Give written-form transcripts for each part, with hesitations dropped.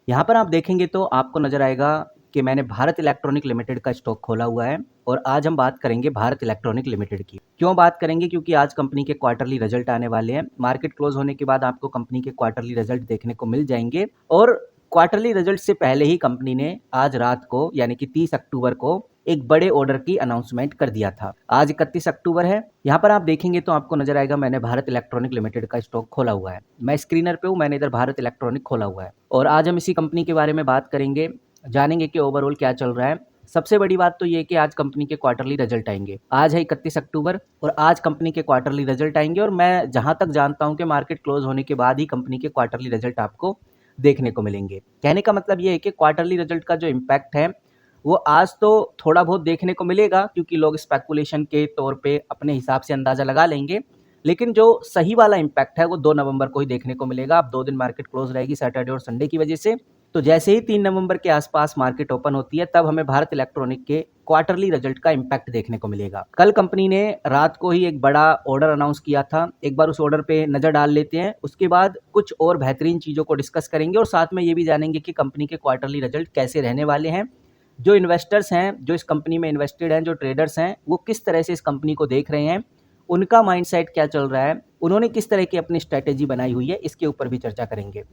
यहाँ पर आप देखेंगे तो आपको नज़र आएगा कि मैंने भारत इलेक्ट्रॉनिक लिमिटेड का स्टॉक खोला हुआ है और आज हम बात करेंगे भारत इलेक्ट्रॉनिक लिमिटेड की। क्यों बात करेंगे? क्योंकि आज कंपनी के क्वार्टरली रिजल्ट आने वाले हैं। मार्केट क्लोज होने के बाद आपको कंपनी के क्वार्टरली रिजल्ट देखने को मिल जाएंगे और क्वार्टरली रिजल्ट से पहले ही कंपनी ने आज रात को यानी कि 30 अक्टूबर को एक बड़े ऑर्डर की अनाउंसमेंट कर दिया था। आज 31 अक्टूबर है। यहाँ पर आप देखेंगे तो आपको नजर आएगा मैंने भारत इलेक्ट्रॉनिक लिमिटेड का स्टॉक खोला हुआ है। मैं स्क्रीनर पे हूँ, मैंने इधर भारत इलेक्ट्रॉनिक खोला हुआ है और आज हम इसी कंपनी के बारे में बात करेंगे, जानेंगे कि ओवरऑल क्या चल रहा है। सबसे बड़ी बात तो ये है कि आज कंपनी के क्वार्टरली रिजल्ट आएंगे। आज है 31 अक्टूबर और आज कंपनी के क्वार्टरली रिजल्ट आएंगे और मैं जहां तक जानता हूं कि मार्केट क्लोज होने के बाद ही कंपनी के क्वार्टरली रिजल्ट आपको देखने को मिलेंगे। कहने का मतलब ये है कि क्वार्टरली रिजल्ट का जो इम्पैक्ट है वो आज तो थोड़ा बहुत देखने को मिलेगा, क्योंकि लोग स्पेकुलेशन के तौर पे अपने हिसाब से अंदाजा लगा लेंगे, लेकिन जो सही वाला इम्पैक्ट है वो 2 नवंबर को ही देखने को मिलेगा। अब 2 दिन मार्केट क्लोज रहेगी सैटरडे और संडे की वजह से। तो जैसे ही 3 नवंबर के आसपास मार्केट ओपन होती है तब हमें भारत इलेक्ट्रॉनिक के क्वार्टरली रिजल्ट का इम्पैक्ट देखने को मिलेगा। कल कंपनी ने रात को ही एक बड़ा ऑर्डर अनाउंस किया था। एक बार उस ऑर्डर पे नजर डाल लेते हैं, उसके बाद कुछ और बेहतरीन चीजों को डिस्कस करेंगे और साथ में ये भी जानेंगे कि कंपनी के क्वार्टरली रिजल्ट कैसे रहने वाले हैं। जो इन्वेस्टर्स हैं, जो इस कंपनी में इन्वेस्टेड हैं, जो ट्रेडर्स हैं, वो किस तरह से इस कंपनी को देख रहे हैं, उनका माइंडसेट क्या चल रहा है, उन्होंने किस तरह की अपनी स्ट्रैटेजी बनाई हुई है, इसके ऊपर भी चर्चा करेंगे।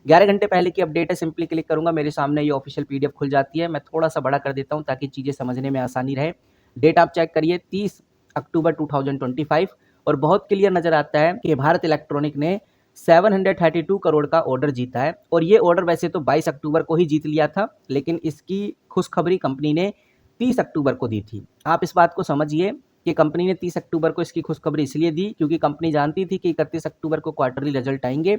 11 घंटे पहले की अपडेट है, सिंपली क्लिक करूंगा, मेरे सामने ये ऑफिशियल पीडीएफ खुल जाती है। मैं थोड़ा सा बड़ा कर देता हूं ताकि चीज़ें समझने में आसानी रहे। डेट आप चेक करिए 30 अक्टूबर 2025 और बहुत क्लियर नजर आता है कि भारत इलेक्ट्रॉनिक ने 732 करोड़ का ऑर्डर जीता है और ये ऑर्डर वैसे तो 22 अक्टूबर को ही जीत लिया था, लेकिन इसकी खुशखबरी कंपनी ने 30 अक्टूबर को दी थी। आप इस बात को समझिए कि कंपनी ने 30 अक्टूबर को इसकी खुशखबरी इसलिए दी क्योंकि कंपनी जानती थी कि 31 अक्टूबर को क्वार्टरली रिजल्ट आएंगे।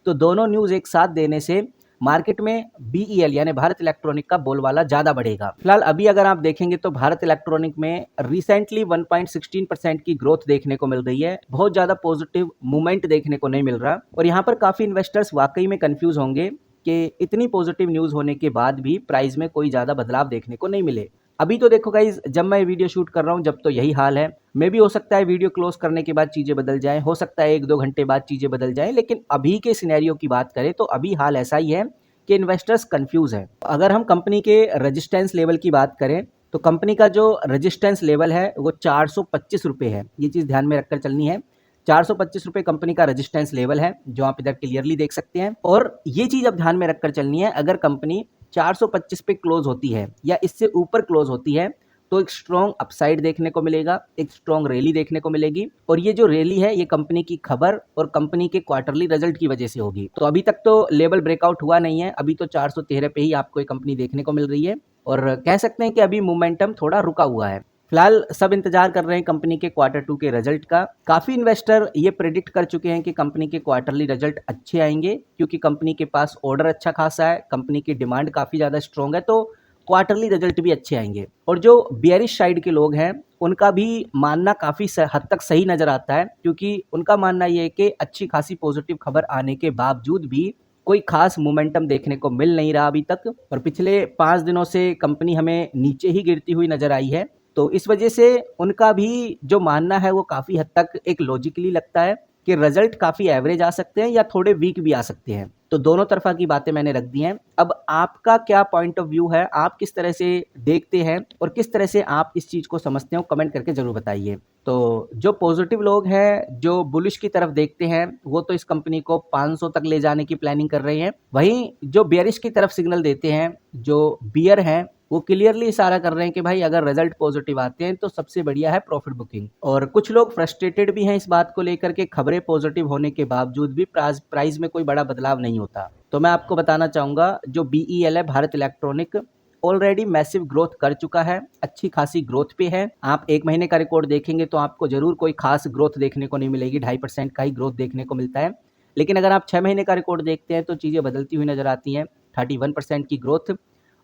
तो दोनों न्यूज़ एक साथ देने से मार्केट में बीईएल यानी भारत इलेक्ट्रॉनिक का बोलबाला ज़्यादा बढ़ेगा। फिलहाल अभी अगर आप देखेंगे तो भारत इलेक्ट्रॉनिक में रिसेंटली 1.16% की ग्रोथ देखने को मिल रही है। बहुत ज़्यादा पॉजिटिव मूवमेंट देखने को नहीं मिल रहा और यहाँ पर काफ़ी इन्वेस्टर्स वाकई में कंफ्यूज होंगे कि इतनी पॉजिटिव न्यूज़ होने के बाद भी प्राइस में कोई ज़्यादा बदलाव देखने को नहीं मिले। अभी तो देखो गाइज, जब मैं वीडियो शूट कर रहा हूँ जब तो यही हाल है। मे भी हो सकता है वीडियो क्लोज करने के बाद चीज़ें बदल जाएं, हो सकता है 1-2 घंटे बाद चीज़ें बदल जाएं, लेकिन अभी के सिनेरियो की बात करें तो अभी हाल ऐसा ही है कि इन्वेस्टर्स कंफ्यूज हैं। अगर हम कंपनी के रेजिस्टेंस लेवल की बात करें तो कंपनी का जो रेजिस्टेंस लेवल है वो 425 रुपये है। ये चीज़ ध्यान में रखकर चलनी है। 425 रुपये कंपनी का रेजिस्टेंस लेवल है, जो आप इधर क्लियरली देख सकते हैं। और ये चीज़ अब ध्यान में रखकर चलनी है, अगर कंपनी 425 पे क्लोज होती है या इससे ऊपर क्लोज होती है तो एक स्ट्रॉन्ग अपसाइड देखने को मिलेगा, एक स्ट्रॉन्ग रैली देखने को मिलेगी और ये जो रैली है ये कंपनी की खबर और कंपनी के क्वार्टरली रिजल्ट की वजह से होगी। तो अभी तक तो लेवल ब्रेकआउट हुआ नहीं है, अभी तो 413 पे ही आपको ये कंपनी देखने को मिल रही है और कह सकते हैं कि अभी मोमेंटम थोड़ा रुका हुआ है। फिलहाल सब इंतजार कर रहे हैं कंपनी के Q2 के रिजल्ट का। काफ़ी इन्वेस्टर ये प्रेडिक्ट कर चुके हैं कि कंपनी के क्वार्टरली रिजल्ट अच्छे आएंगे क्योंकि कंपनी के पास ऑर्डर अच्छा खासा है, कंपनी की डिमांड काफ़ी ज़्यादा स्ट्रॉन्ग है, तो क्वार्टरली रिजल्ट भी अच्छे आएंगे। और जो बियरिश साइड के लोग हैं उनका भी मानना काफ़ी हद तक सही नज़र आता है, क्योंकि उनका मानना ये है कि अच्छी खासी पॉजिटिव खबर आने के बावजूद भी कोई खास मोमेंटम देखने को मिल नहीं रहा अभी तक और पिछले 5 दिनों से कंपनी हमें नीचे ही गिरती हुई नजर आई है। तो इस वजह से उनका भी जो मानना है वो काफ़ी हद तक एक लॉजिकली लगता है कि रिजल्ट काफ़ी एवरेज आ सकते हैं या थोड़े वीक भी आ सकते हैं। तो दोनों तरफा की बातें मैंने रख दी हैं। अब आपका क्या पॉइंट ऑफ व्यू है, आप किस तरह से देखते हैं और किस तरह से आप इस चीज़ को समझते हो, कमेंट करके ज़रूर बताइए। तो जो पॉजिटिव लोग हैं, जो बुलिश की तरफ देखते हैं, वो तो इस कंपनी को 500 तक ले जाने की प्लानिंग कर रहे हैं। वहीं जो बेयरिश की तरफ सिग्नल देते हैं, जो बियर हैं, वो क्लियरली इशारा कर रहे हैं कि भाई अगर रिजल्ट पॉजिटिव आते हैं तो सबसे बढ़िया है प्रॉफिट बुकिंग। और कुछ लोग फ्रस्ट्रेटेड भी हैं इस बात को लेकर के खबरें पॉजिटिव होने के बावजूद भी प्राइस में कोई बड़ा बदलाव नहीं होता। तो मैं आपको बताना चाहूँगा, जो बीईएल है Bharat electronic already massive growth कर चुका है, अच्छी खासी ग्रोथ पे है। आप 1 महीने का रिकॉर्ड देखेंगे तो आपको जरूर कोई खास ग्रोथ देखने को नहीं मिलेगी, 2.5% का ही ग्रोथ देखने को मिलता है। लेकिन अगर आप 6 महीने का रिकॉर्ड देखते हैं तो चीज़ें बदलती हुई नजर आती हैं, 31% की ग्रोथ।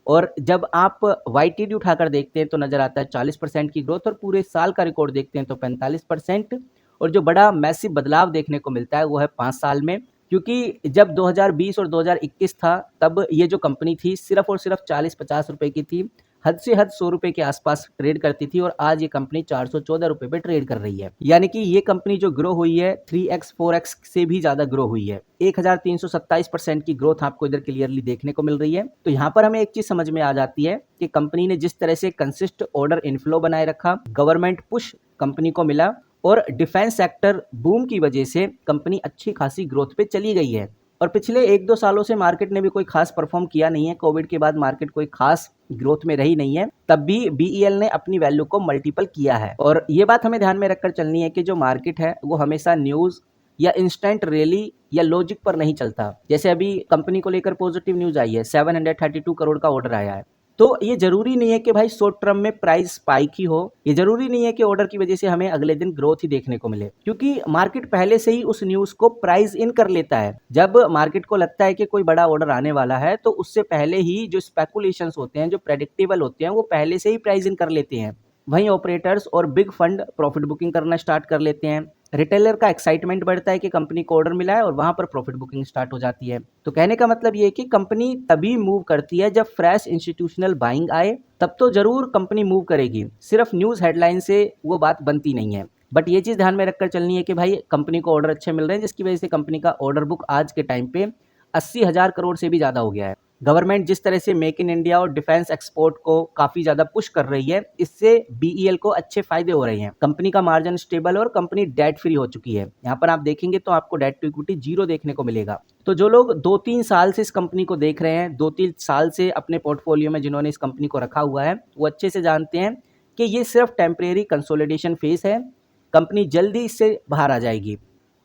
और जब आप वाईटीडी उठाकर देखते हैं तो नज़र आता है 40% की ग्रोथ और पूरे साल का रिकॉर्ड देखते हैं तो 45%। और जो बड़ा मैसिव बदलाव देखने को मिलता है वो है 5 साल में, क्योंकि जब 2020 और 2021 था तब ये जो कंपनी थी सिर्फ और सिर्फ 40-50 रुपए की थी। हद से हद 100 रुपए के आसपास ट्रेड करती थी और आज ये कंपनी 414 रुपए पे ट्रेड कर रही है। यानी कि ये कंपनी जो ग्रो हुई है 3x 4x से भी ज्यादा ग्रो हुई है। 1327% की ग्रोथ आपको इधर क्लियरली देखने को मिल रही है। तो यहाँ पर हमें एक चीज समझ में आ जाती है कि कंपनी ने जिस तरह से कंसिस्ट ऑर्डर इनफ्लो बनाए रखा, गवर्नमेंट पुश कंपनी को मिला और डिफेंस सेक्टर बूम की वजह से कंपनी अच्छी खासी ग्रोथ पे चली गई है। और पिछले 1-2 सालों से मार्केट ने भी कोई खास परफॉर्म किया नहीं है। कोविड के बाद मार्केट कोई खास ग्रोथ में रही नहीं है, तब भी बीईएल ने अपनी वैल्यू को मल्टीपल किया है। और ये बात हमें ध्यान में रखकर चलनी है कि जो मार्केट है वो हमेशा न्यूज या इंस्टेंट रैली या लॉजिक पर नहीं चलता। जैसे अभी कंपनी को लेकर पॉजिटिव न्यूज आई है, 732 करोड़ का ऑर्डर आया है। तो ये जरूरी नहीं है कि भाई शॉर्ट टर्म में प्राइस स्पाइक ही हो, ये जरूरी नहीं है कि ऑर्डर की वजह से हमें अगले दिन ग्रोथ ही देखने को मिले, क्योंकि मार्केट पहले से ही उस न्यूज को प्राइस इन कर लेता है। जब मार्केट को लगता है कि कोई बड़ा ऑर्डर आने वाला है तो उससे पहले ही जो स्पेकुलेशंस होते हैं, जो प्रेडिक्टेबल होते हैं, वो पहले से ही प्राइस इन कर लेते हैं। वहीं ऑपरेटर्स और बिग फंड प्रॉफिट बुकिंग करना स्टार्ट कर लेते हैं। रिटेलर का एक्साइटमेंट बढ़ता है कि कंपनी को ऑर्डर मिला है और वहां पर प्रॉफिट बुकिंग स्टार्ट हो जाती है। तो कहने का मतलब ये है कि कंपनी तभी मूव करती है जब फ्रेश इंस्टीट्यूशनल बाइंग आए, तब तो जरूर कंपनी मूव करेगी। सिर्फ न्यूज हेडलाइन से वो बात बनती नहीं है। बट ये चीज ध्यान में रखकर चलनी है कि भाई कंपनी को ऑर्डर अच्छे मिल रहे हैं, जिसकी वजह से कंपनी का ऑर्डर बुक आज के टाइम पे 80,000 करोड़ से भी ज्यादा हो गया है। गवर्नमेंट जिस तरह से मेक इन इंडिया और डिफेंस एक्सपोर्ट को काफी ज्यादा पुश कर रही है, इससे बीईएल को अच्छे फायदे हो रहे हैं। कंपनी का मार्जिन स्टेबल और कंपनी डेट फ्री हो चुकी है। यहाँ पर आप देखेंगे तो आपको डेट टू इक्विटी 0 देखने को मिलेगा। तो जो लोग 2-3 साल से इस कंपनी को देख रहे हैं, 2-3 साल से अपने पोर्टफोलियो में जिन्होंने इस कंपनी को रखा हुआ है, वो अच्छे से जानते हैं कि ये सिर्फ टेम्परेरी कंसोलिडेशन फेज है। कंपनी जल्दी इससे बाहर आ जाएगी।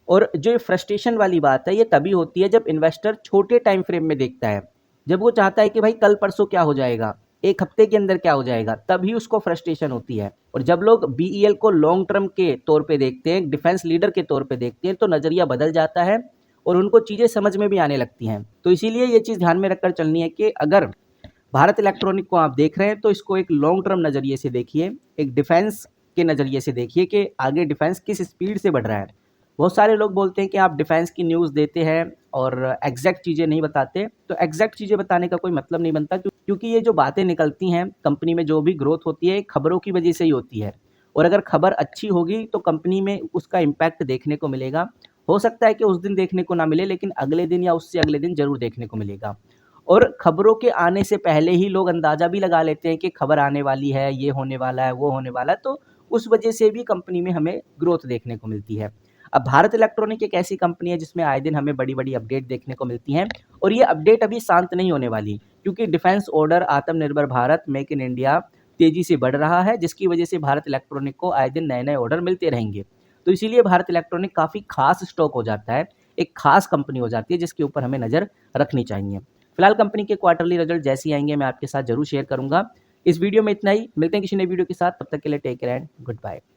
और जो फ्रस्ट्रेशन वाली बात है, ये तभी होती है जब इन्वेस्टर छोटे टाइम फ्रेम में देखता है। जब वो चाहता है कि भाई कल परसों क्या हो जाएगा, एक हफ्ते के अंदर क्या हो जाएगा, तभी उसको फ्रस्ट्रेशन होती है। और जब लोग बीईएल को लॉन्ग टर्म के तौर पे देखते हैं, डिफेंस लीडर के तौर पे देखते हैं, तो नजरिया बदल जाता है और उनको चीजें समझ में भी आने लगती हैं। तो इसीलिए ये चीज ध्यान में रखकर चलनी है कि अगर भारत इलेक्ट्रॉनिक को आप देख रहे हैं तो इसको एक लॉन्ग टर्म नजरिए से देखिए, एक डिफेंस के नजरिए से देखिए कि आगे डिफेंस किस स्पीड से बढ़ रहा है। बहुत सारे लोग बोलते हैं कि आप डिफेंस की न्यूज़ देते हैं और एग्जैक्ट चीज़ें नहीं बताते। तो एग्जैक्ट चीज़ें बताने का कोई मतलब नहीं बनता, क्योंकि ये जो बातें निकलती हैं, कंपनी में जो भी ग्रोथ होती है, खबरों की वजह से ही होती है। और अगर खबर अच्छी होगी तो कंपनी में उसका इम्पैक्ट देखने को मिलेगा। हो सकता है कि उस दिन देखने को ना मिले, लेकिन अगले दिन या उससे अगले दिन जरूर देखने को मिलेगा। और खबरों के आने से पहले ही लोग अंदाजा भी लगा लेते हैं कि खबर आने वाली है, ये होने वाला है, वो होने वाला है। तो उस वजह से भी कंपनी में हमें ग्रोथ देखने को मिलती है। अब भारत इलेक्ट्रॉनिक एक ऐसी कंपनी है जिसमें आए दिन हमें बड़ी-बड़ी अपडेट देखने को मिलती हैं और ये अपडेट अभी शांत नहीं होने वाली, क्योंकि डिफेंस ऑर्डर, आत्मनिर्भर भारत, मेक इन इंडिया तेजी से बढ़ रहा है, जिसकी वजह से भारत इलेक्ट्रॉनिक को आए दिन नए-नए ऑर्डर मिलते रहेंगे। तो इसीलिए भारत इलेक्ट्रॉनिक काफ़ी खास स्टॉक हो जाता है, एक खास कंपनी हो जाती है जिसके ऊपर हमें नज़र रखनी चाहिए। फिलहाल कंपनी के क्वार्टरली रिजल्ट जैसे ही आएंगे मैं आपके साथ जरूर शेयर करूंगा। इस वीडियो में इतना ही, मिलते हैं किसी नई वीडियो के साथ, तब तक के लिए take care and good bye.